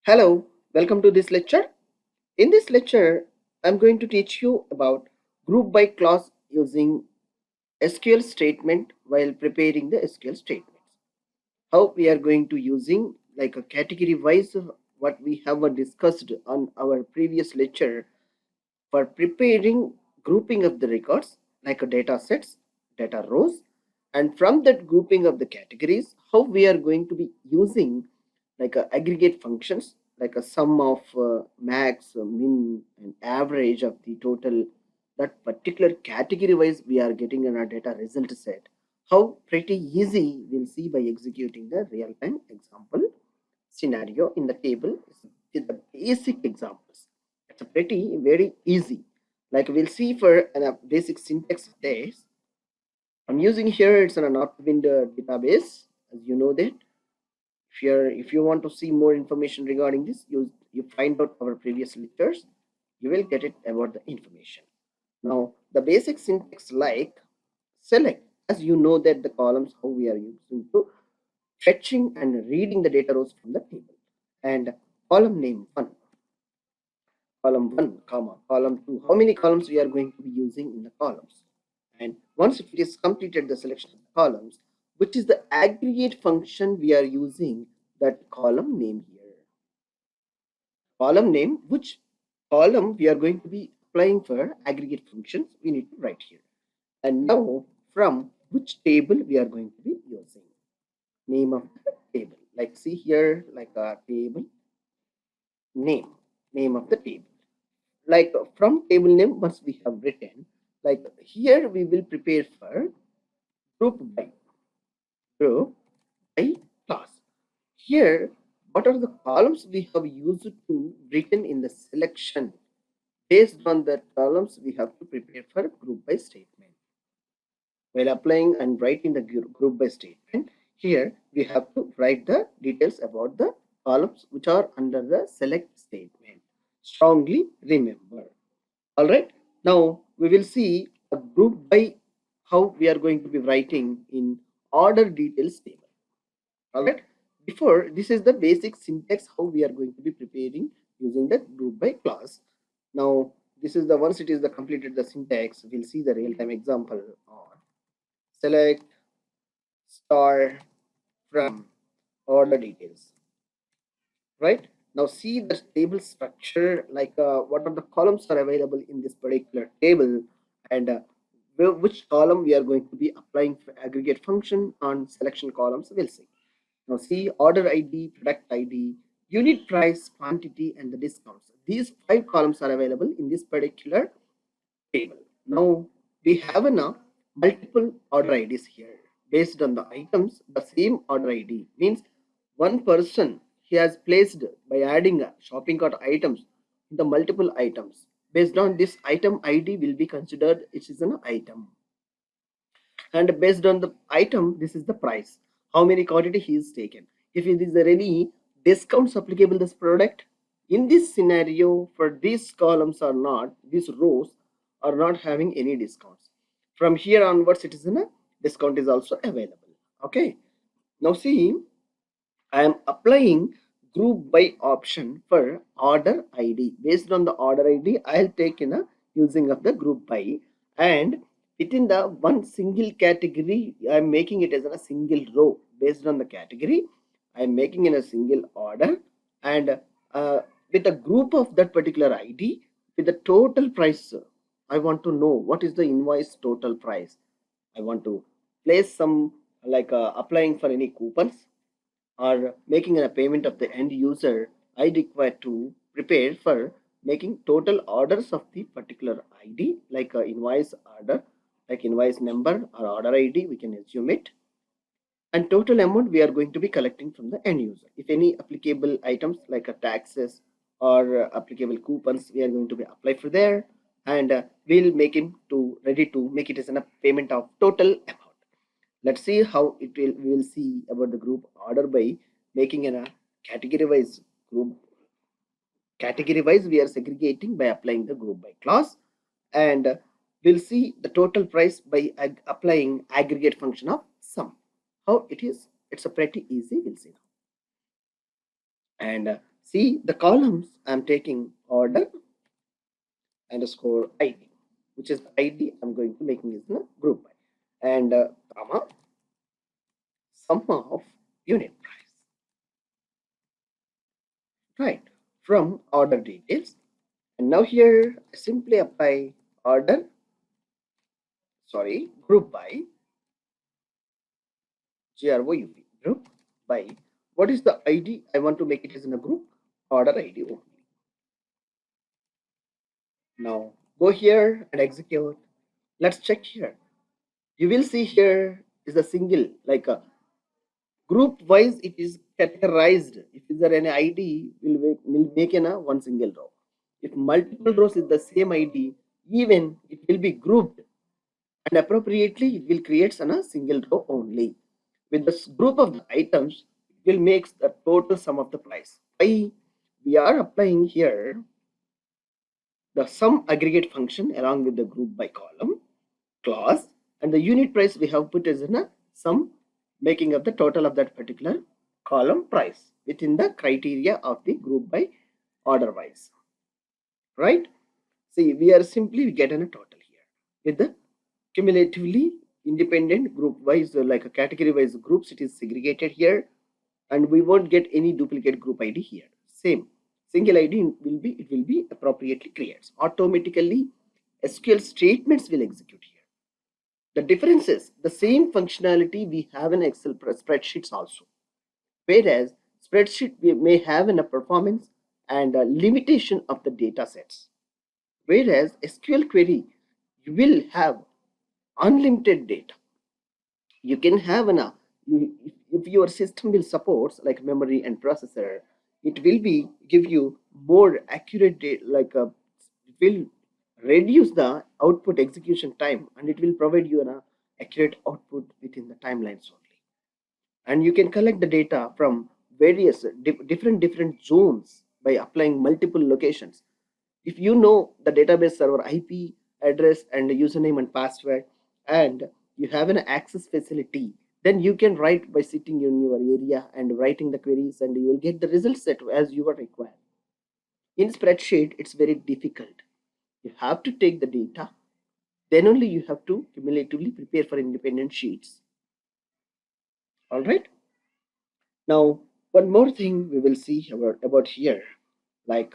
Hello, welcome to this lecture. In this lecture, I'm going to teach you about group by clause using SQL statement while preparing the SQL statements. How we are going to using like a category wise what we have discussed on our previous lecture for preparing grouping of the records like a data sets, data rows, and from that grouping of the categories, how we are going to be using like a aggregate functions like a sum of max, min, and average of the total that particular category wise we are getting in our data result set. How pretty easy we'll see by executing the real-time example scenario in the table is the basic examples. It's a pretty very easy. Like we'll see for a basic syntax test. I'm using here it's an Northwind database, as you know that. If you want to see more information regarding this, you find out our previous lectures. You will get it about the information. Now the basic syntax like select, as you know that the columns how we are using to fetching and reading the data rows from the table, and column name 1, column 1 comma column 2, how many columns we are going to be using in the columns. And once it is completed the selection of the columns, which is the aggregate function we are using, that column name here, column name, which column we are going to be applying for aggregate functions we need to write here. And now from which table we are going to be using, name of the table, like see here like a table name of the table, like from table name once we have written, like here we will prepare for group by group by class. Here what are the columns we have used to written in the selection, based on the columns we have to prepare for group by statement. While applying and writing the group by statement, here we have to write the details about the columns which are under the select statement. Strongly remember. All right. Now we will see a group by how we are going to be writing in order details table. All right. Before, this is the basic syntax how we are going to be preparing using the group by class. Now this is the once it is the completed the syntax, we'll see the real-time example on select star from order details. Right. Now see the table structure, like what are the columns are available in this particular table, and which column we are going to be applying for aggregate function on selection columns, we'll see. Now see order ID, product ID, unit price, quantity, and the discounts. These 5 columns are available in this particular table. Now we have a multiple order IDs here based on the items. The same order ID means one person he has placed by adding shopping cart items in the multiple items. Based on this item ID will be considered it is an item, and based on the item this is the price, how many quantity he is taken. If it is there any discounts applicable this product, in this scenario for these columns are not, these rows are not having any discounts. From here onwards it is a discount is also available. Okay. Now see, I am applying group by option for order ID. Based on the order ID, I'll take in a using of the group by, and within the one single category, I'm making it as a single row. Based on the category, I'm making in a single order, and with a group of that particular ID with the total price. I want to know what is the invoice total price. I want to place some like applying for any coupons or making a payment of the end user, I require to prepare for making total orders of the particular ID, like a invoice order, like invoice number or order ID, we can assume it. And total amount we are going to be collecting from the end user. If any applicable items like a taxes or applicable coupons, we are going to be apply for there, and we'll make him to ready to make it as a payment of total amount. Let's see how it will, we will see about the group order by making a category wise group. Category wise we are segregating by applying the group by clause, and we'll see the total price by applying aggregate function of sum. How it is, it's a pretty easy, we'll see now. And See the columns I'm taking order underscore ID, which is the ID I'm going to making is the group by, and comma sum of unit price, right, from order details. And now here simply apply order, sorry, group by group group by what is the ID I want to make it as in a group, order ID only. Now go here and execute. Let's check here. You will see here is a single like a group wise it is categorized. If is there any ID will make in a one single row. If multiple rows is the same ID, even it will be grouped and appropriately it will create on a single row only. With this group of the items, it will make the total sum of the price. Why we are applying here the sum aggregate function along with the group by column clause, and the unit price we have put as in a sum making up the total of that particular column price within the criteria of the group by order wise, right? See, we are simply getting a total here with the cumulatively independent group wise like a category wise groups it is segregated here, and we won't get any duplicate group ID here. Same single ID will be appropriately created automatically. SQL statements will execute here. The difference is the same functionality we have in Excel spreadsheets also. Whereas spreadsheet we may have in a performance and a limitation of the data sets. Whereas SQL query, you will have unlimited data. You can have an if your system will support like memory and processor, it will be give you more accurate data like a it will reduce the output execution time and it will provide you an accurate output within the timelines only. And you can collect the data from various different zones by applying multiple locations. If you know the database server IP address and the username and password, and you have an access facility, then you can write by sitting in your area and writing the queries, and you will get the results set as you are required. In spreadsheet, it's very difficult. You have to take the data, then only you have to cumulatively prepare for independent sheets. All right. Now, one more thing we will see about here, like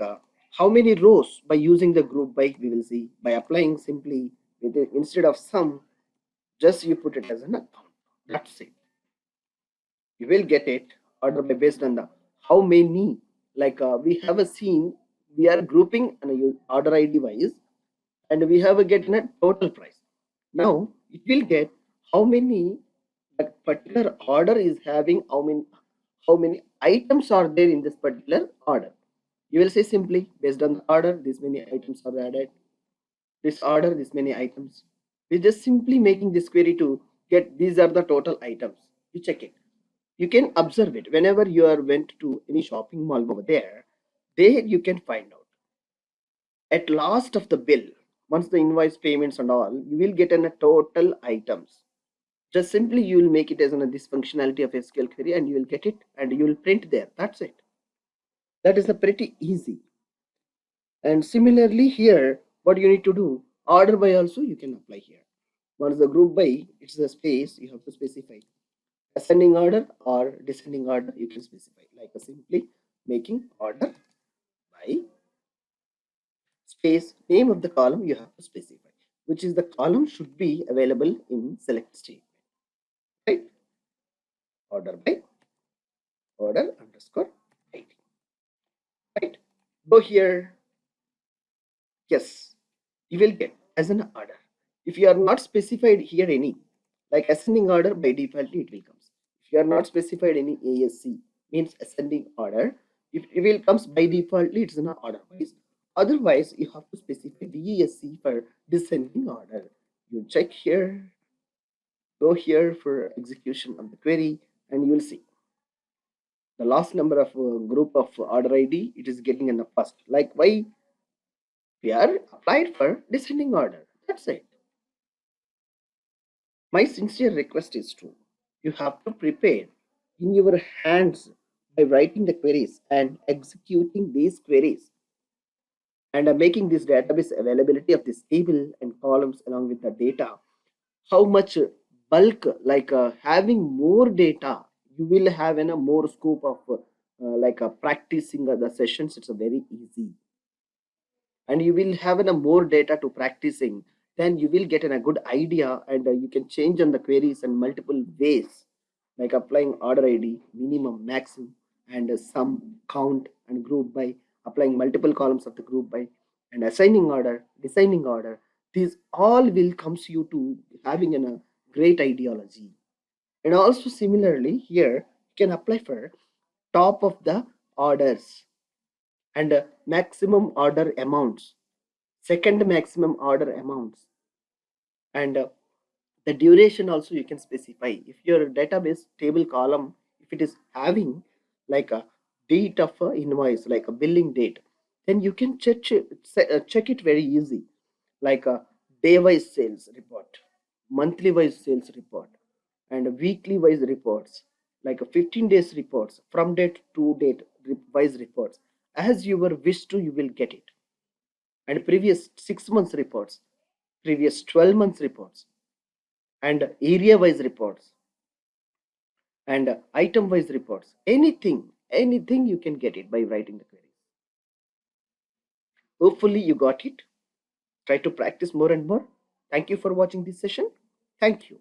how many rows by using the group by we will see by applying simply with it, instead of sum, just you put it as an account. That's it. You will get it order by based on the how many like we have a scene we are grouping an order ID wise and we have a get a total price. Now it will get how many that particular order is having how many items are there in this particular order. You will say simply based on the order this many items are added, this order this many items. We're just simply making this query to get these are the total items. You check it. You can observe it whenever you are went to any shopping mall over there. There you can find out at last of the bill, once the invoice payments and all, you will get in a total items. Just simply you will make it as this functionality of SQL query and you will get it and you will print there. That's it. That is a pretty easy. And similarly here, what you need to do, order by also you can apply here. Once the group by, it's the space you have to specify. Ascending order or descending order you can specify. Like a simply making order by space name of the column you have to specify, which is the column should be available in select statement. Right? Order by order underscore ID. Right? Go here. Yes, you will get as an order. If you are not specified here any, like ascending order by default it will comes. If you are not specified any ASC means ascending order, if it will comes by default it's an order wise. Otherwise you have to specify DESC for descending order. You check here, go here for execution of the query, and you will see the last number of group of order ID it is getting in the first. Like why we are applied for descending order. That's it. My sincere request is to you have to prepare in your hands by writing the queries and executing these queries and making this database availability of this table and columns along with the data. How much bulk, having more data, you will have in a more scope of practicing the sessions. It's a very easy, and you will have a more data to practicing. Then you will get a good idea, and you can change on the queries in multiple ways, like applying order id, minimum, maximum, and sum, count, and group by, applying multiple columns of the group by, and assigning order, designing order. These all will comes you to having a great ideology. And also similarly here you can apply for top of the orders, and maximum order amounts, second maximum order amounts, and the duration also you can specify. If your database table column, if it is having like a date of a invoice, like a billing date, then you can check it very easy, like a day wise sales report, monthly wise sales report, and a weekly wise reports, like a 15 days reports, from date to date wise reports. As you were wish to, you will get it. And previous 6 months reports, previous 12 months reports, and area wise reports, and item wise reports. Anything you can get it by writing the query. Hopefully you got it. Try to practice more and more. Thank you for watching this session. Thank you.